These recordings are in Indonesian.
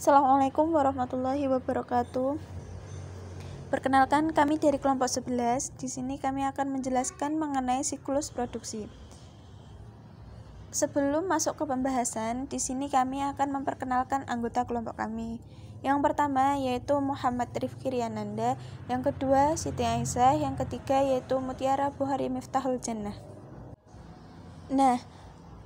Assalamualaikum warahmatullahi wabarakatuh. Perkenalkan, kami dari kelompok 11. Di sini kami akan menjelaskan mengenai siklus produksi. Sebelum masuk ke pembahasan, di sini kami akan memperkenalkan anggota kelompok kami. Yang pertama yaitu Muhammad Rifki Riananda, yang kedua Siti Aisyah, yang ketiga yaitu Mutiara Buhari Miftahul Jannah. Nah,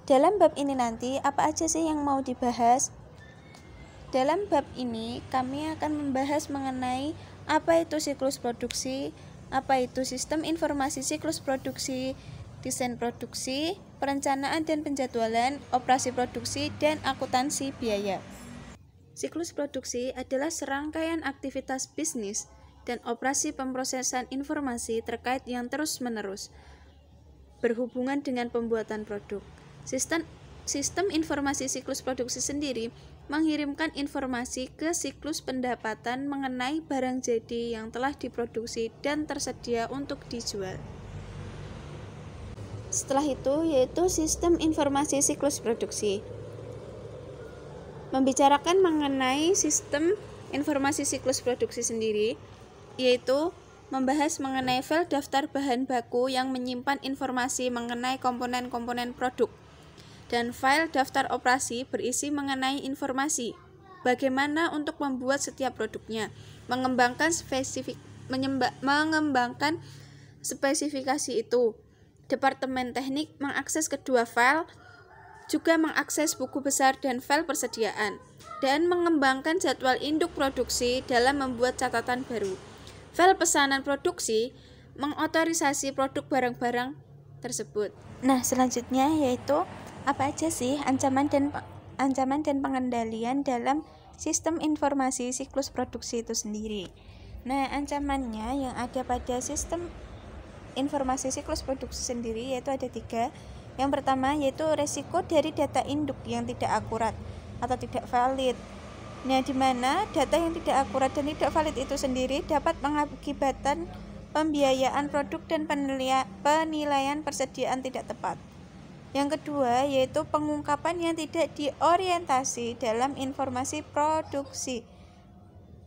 dalam bab ini nanti apa aja sih yang mau dibahas? Dalam bab ini kami akan membahas mengenai apa itu siklus produksi, apa itu sistem informasi siklus produksi, desain produksi, perencanaan dan penjadwalan, operasi produksi, dan akuntansi biaya. Siklus produksi adalah serangkaian aktivitas bisnis dan operasi pemrosesan informasi terkait yang terus-menerus berhubungan dengan pembuatan produk. Sistem informasi siklus produksi sendiri mengirimkan informasi ke siklus pendapatan mengenai barang jadi yang telah diproduksi dan tersedia untuk dijual. Setelah itu yaitu sistem informasi siklus produksi. Membicarakan mengenai sistem informasi siklus produksi sendiri, yaitu membahas mengenai file daftar bahan baku yang menyimpan informasi mengenai komponen-komponen produk, dan file daftar operasi berisi mengenai informasi bagaimana untuk membuat setiap produknya, mengembangkan spesifikasi itu. Departemen teknik mengakses kedua file, juga mengakses buku besar dan file persediaan, dan mengembangkan jadwal induk produksi dalam membuat catatan baru. File pesanan produksi mengotorisasi produk barang-barang tersebut. Nah, selanjutnya yaitu apa aja sih ancaman dan pengendalian dalam sistem informasi siklus produksi itu sendiri. Nah, ancamannya yang ada pada sistem informasi siklus produksi sendiri yaitu ada 3. Yang pertama yaitu resiko dari data induk yang tidak akurat atau tidak valid. Nah, di mana data yang tidak akurat dan tidak valid itu sendiri dapat mengakibatkan pembiayaan produk dan penilaian persediaan tidak tepat. Yang kedua yaitu pengungkapan yang tidak diorientasi dalam informasi produksi.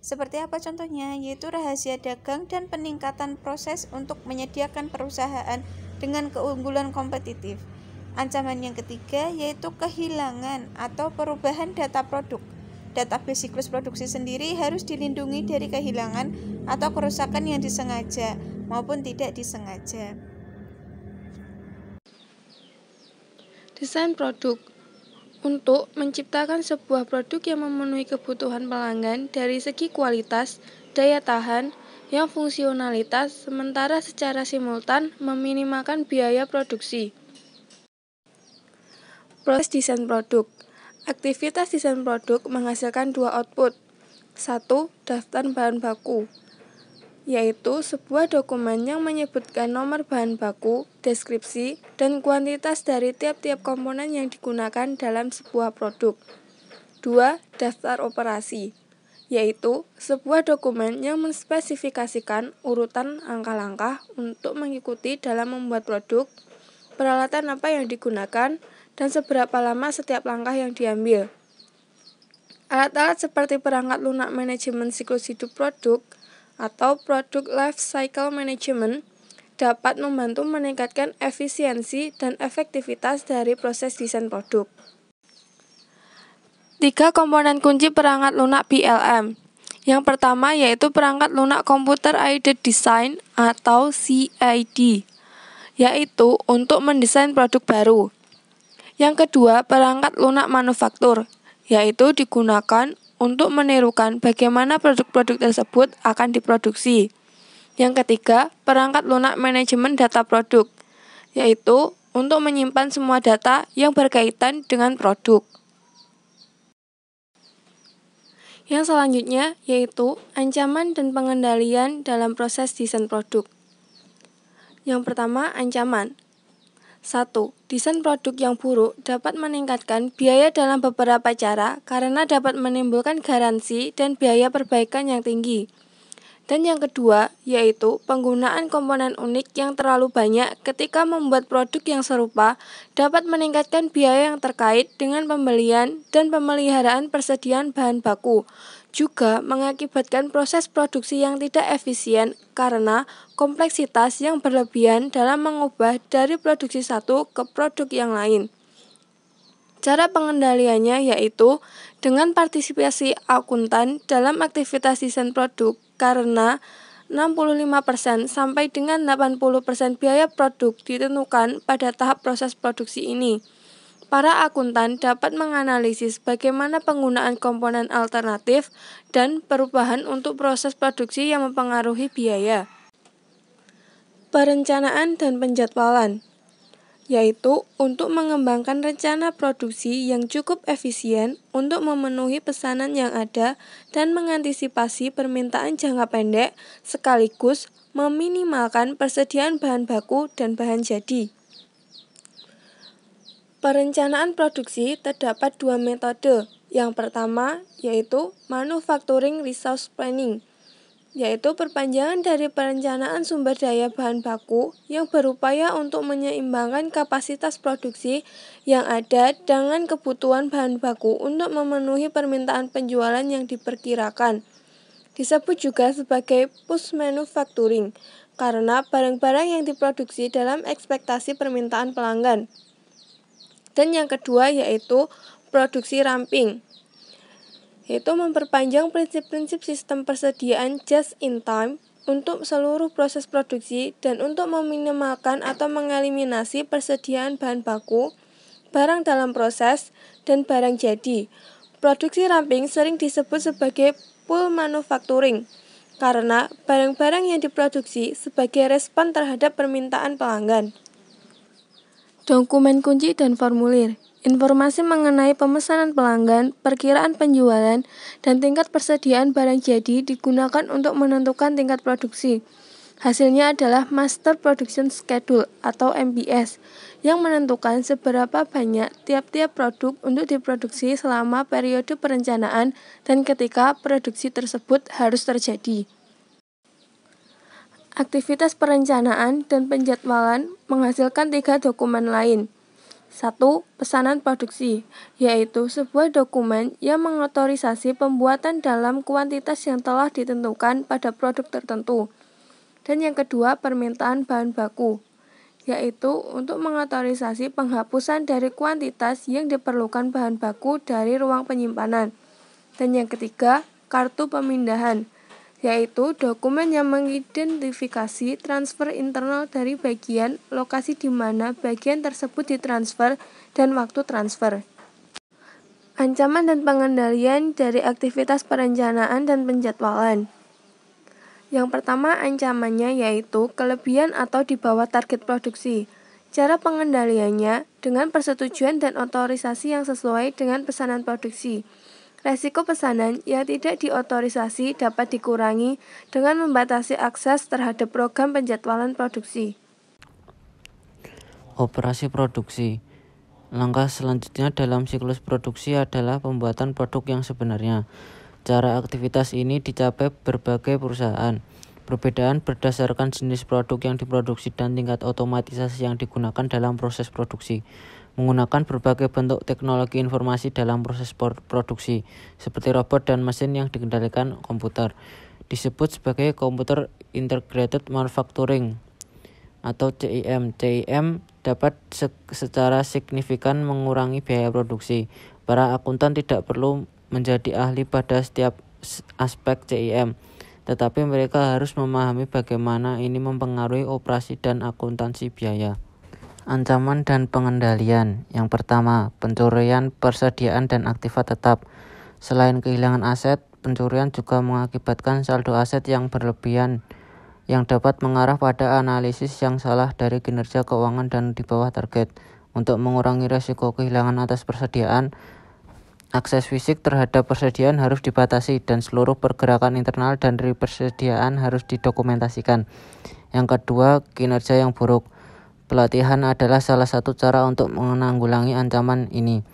Seperti apa contohnya? Yaitu rahasia dagang dan peningkatan proses untuk menyediakan perusahaan dengan keunggulan kompetitif. Ancaman yang ketiga yaitu kehilangan atau perubahan data produk. Database siklus produksi sendiri harus dilindungi dari kehilangan atau kerusakan yang disengaja maupun tidak disengaja. Desain produk untuk menciptakan sebuah produk yang memenuhi kebutuhan pelanggan dari segi kualitas, daya tahan, yang fungsionalitas, sementara secara simultan meminimalkan biaya produksi. Proses desain produk. Aktivitas desain produk menghasilkan 2 output. 1. Daftar bahan baku, yaitu sebuah dokumen yang menyebutkan nomor bahan baku, deskripsi, dan kuantitas dari tiap-tiap komponen yang digunakan dalam sebuah produk. 2. Daftar operasi, yaitu sebuah dokumen yang menspesifikasikan urutan langkah-langkah untuk mengikuti dalam membuat produk, peralatan apa yang digunakan, dan seberapa lama setiap langkah yang diambil. Alat-alat seperti perangkat lunak manajemen siklus hidup produk atau Product Life Cycle Management dapat membantu meningkatkan efisiensi dan efektivitas dari proses desain produk. 3 komponen kunci perangkat lunak PLM. Yang pertama yaitu perangkat lunak Computer Aided Design atau CAD, yaitu untuk mendesain produk baru. Yang kedua, perangkat lunak manufaktur, yaitu digunakan untuk menirukan bagaimana produk-produk tersebut akan diproduksi. Yang ketiga, perangkat lunak manajemen data produk, yaitu untuk menyimpan semua data yang berkaitan dengan produk. Yang selanjutnya yaitu ancaman dan pengendalian dalam proses desain produk. Yang pertama, ancaman. 1. Desain produk yang buruk dapat meningkatkan biaya dalam beberapa cara karena dapat menimbulkan garansi dan biaya perbaikan yang tinggi. Dan yang kedua, yaitu penggunaan komponen unik yang terlalu banyak ketika membuat produk yang serupa dapat meningkatkan biaya yang terkait dengan pembelian dan pemeliharaan persediaan bahan baku. Juga mengakibatkan proses produksi yang tidak efisien karena kompleksitas yang berlebihan dalam mengubah dari produksi satu ke produk yang lain. Cara pengendaliannya yaitu dengan partisipasi akuntan dalam aktivitas desain produk karena 65% sampai dengan 80% biaya produk ditentukan pada tahap proses produksi ini. Para akuntan dapat menganalisis bagaimana penggunaan komponen alternatif dan perubahan untuk proses produksi yang mempengaruhi biaya. Perencanaan dan penjadwalan yaitu untuk mengembangkan rencana produksi yang cukup efisien untuk memenuhi pesanan yang ada dan mengantisipasi permintaan jangka pendek sekaligus meminimalkan persediaan bahan baku dan bahan jadi. Perencanaan produksi terdapat dua metode. Yang pertama yaitu manufacturing resource planning, yaitu perpanjangan dari perencanaan sumber daya bahan baku yang berupaya untuk menyeimbangkan kapasitas produksi yang ada dengan kebutuhan bahan baku untuk memenuhi permintaan penjualan yang diperkirakan. Disebut juga sebagai push manufacturing, karena barang-barang yang diproduksi dalam ekspektasi permintaan pelanggan. Dan yang kedua yaitu produksi ramping, yaitu memperpanjang prinsip-prinsip sistem persediaan just in time untuk seluruh proses produksi dan untuk meminimalkan atau mengeliminasi persediaan bahan baku, barang dalam proses, dan barang jadi. Produksi ramping sering disebut sebagai pull manufacturing karena barang-barang yang diproduksi sebagai respon terhadap permintaan pelanggan. Dokumen kunci dan formulir. Informasi mengenai pemesanan pelanggan, perkiraan penjualan, dan tingkat persediaan barang jadi digunakan untuk menentukan tingkat produksi. Hasilnya adalah Master Production Schedule atau MPS yang menentukan seberapa banyak tiap-tiap produk untuk diproduksi selama periode perencanaan dan ketika produksi tersebut harus terjadi. Aktivitas perencanaan dan penjadwalan menghasilkan 3 dokumen lain. 1. Pesanan produksi, yaitu sebuah dokumen yang mengotorisasi pembuatan dalam kuantitas yang telah ditentukan pada produk tertentu. Dan yang kedua, permintaan bahan baku, yaitu untuk mengotorisasi penghapusan dari kuantitas yang diperlukan bahan baku dari ruang penyimpanan. Dan yang ketiga, kartu pemindahan, yaitu dokumen yang mengidentifikasi transfer internal dari bagian, lokasi di mana bagian tersebut ditransfer, dan waktu transfer. Ancaman dan pengendalian dari aktivitas perencanaan dan penjadwalan. Yang pertama ancamannya yaitu kelebihan atau di bawah target produksi. Cara pengendaliannya dengan persetujuan dan otorisasi yang sesuai dengan pesanan produksi. Resiko pesanan yang tidak diotorisasi dapat dikurangi dengan membatasi akses terhadap program penjadwalan produksi. Operasi produksi. Langkah selanjutnya dalam siklus produksi adalah pembuatan produk yang sebenarnya. Cara aktivitas ini dicapai berbagai perusahaan. Perbedaan berdasarkan jenis produk yang diproduksi dan tingkat otomatisasi yang digunakan dalam proses produksi. Menggunakan berbagai bentuk teknologi informasi dalam proses produksi, seperti robot dan mesin yang dikendalikan komputer. Disebut sebagai Computer Integrated Manufacturing atau CIM. CIM dapat secara signifikan mengurangi biaya produksi. Para akuntan tidak perlu menjadi ahli pada setiap aspek CIM, tetapi mereka harus memahami bagaimana ini mempengaruhi operasi dan akuntansi biaya. Ancaman dan pengendalian. Yang pertama, pencurian persediaan dan aktiva tetap. Selain kehilangan aset, pencurian juga mengakibatkan saldo aset yang berlebihan yang dapat mengarah pada analisis yang salah dari kinerja keuangan dan di bawah target. Untuk mengurangi risiko kehilangan atas persediaan, akses fisik terhadap persediaan harus dibatasi dan seluruh pergerakan internal dan dari persediaan harus didokumentasikan. Yang kedua, kinerja yang buruk. Pelatihan adalah salah satu cara untuk menanggulangi ancaman ini.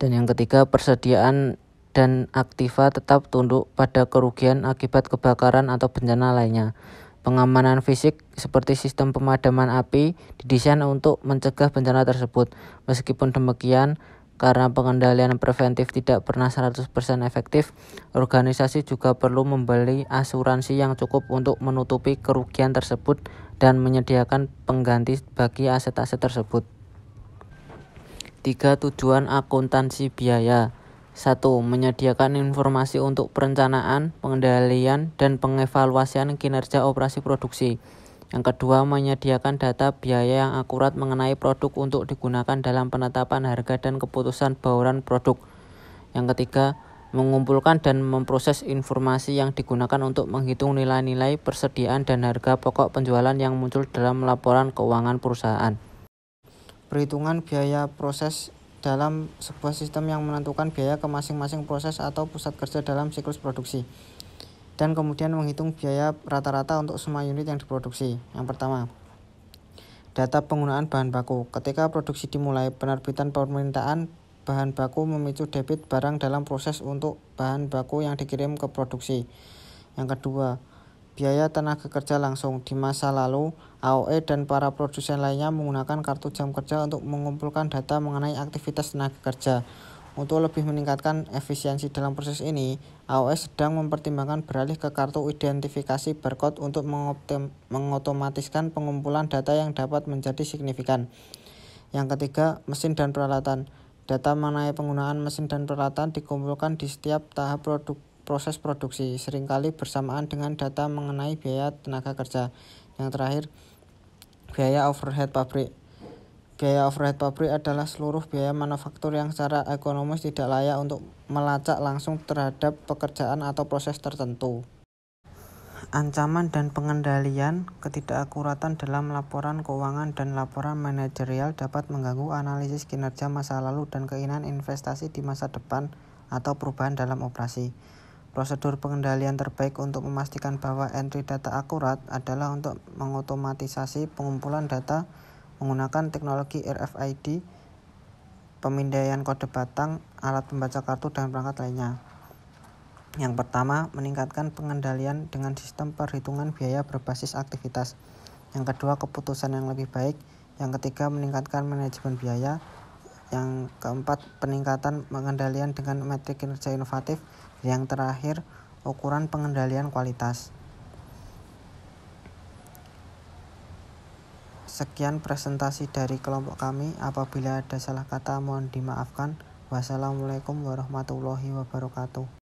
Dan yang ketiga, persediaan dan aktiva tetap tunduk pada kerugian akibat kebakaran atau bencana lainnya. Pengamanan fisik seperti sistem pemadaman api didesain untuk mencegah bencana tersebut. Meskipun demikian, karena pengendalian preventif tidak pernah 100% efektif, organisasi juga perlu membeli asuransi yang cukup untuk menutupi kerugian tersebut dan menyediakan pengganti bagi aset-aset tersebut. 3. Tujuan akuntansi biaya. 1. Menyediakan informasi untuk perencanaan, pengendalian, dan pengevaluasian kinerja operasi produksi. Yang kedua, menyediakan data biaya yang akurat mengenai produk untuk digunakan dalam penetapan harga dan keputusan bauran produk. Yang ketiga, mengumpulkan dan memproses informasi yang digunakan untuk menghitung nilai-nilai persediaan dan harga pokok penjualan yang muncul dalam laporan keuangan perusahaan. Perhitungan biaya proses dalam sebuah sistem yang menentukan biaya ke masing-masing proses atau pusat kerja dalam siklus produksi. Dan kemudian menghitung biaya rata-rata untuk semua unit yang diproduksi. Yang pertama, data penggunaan bahan baku. Ketika produksi dimulai, penerbitan permintaan bahan baku memicu debit barang dalam proses untuk bahan baku yang dikirim ke produksi. Yang kedua, biaya tenaga kerja langsung. Di masa lalu, AOE dan para produsen lainnya menggunakan kartu jam kerja untuk mengumpulkan data mengenai aktivitas tenaga kerja. Untuk lebih meningkatkan efisiensi dalam proses ini, AOE sedang mempertimbangkan beralih ke kartu identifikasi barcode untuk mengotomatiskan pengumpulan data yang dapat menjadi signifikan. Yang ketiga, mesin dan peralatan. Data mengenai penggunaan mesin dan peralatan dikumpulkan di setiap tahap proses produksi, seringkali bersamaan dengan data mengenai biaya tenaga kerja. Yang terakhir, biaya overhead pabrik. Biaya overhead pabrik adalah seluruh biaya manufaktur yang secara ekonomis tidak layak untuk melacak langsung terhadap pekerjaan atau proses tertentu. Ancaman dan pengendalian. Ketidakakuratan dalam laporan keuangan dan laporan manajerial dapat mengganggu analisis kinerja masa lalu dan keinginan investasi di masa depan atau perubahan dalam operasi. Prosedur pengendalian terbaik untuk memastikan bahwa entry data akurat adalah untuk mengotomatisasi pengumpulan data menggunakan teknologi RFID, pemindaian kode batang, alat pembaca kartu, dan perangkat lainnya. Yang pertama, meningkatkan pengendalian dengan sistem perhitungan biaya berbasis aktivitas. Yang kedua, keputusan yang lebih baik. Yang ketiga, meningkatkan manajemen biaya. Yang keempat, peningkatan pengendalian dengan metrik kinerja inovatif. Yang terakhir, ukuran pengendalian kualitas. Sekian presentasi dari kelompok kami. Apabila ada salah kata mohon dimaafkan. Wassalamualaikum warahmatullahi wabarakatuh.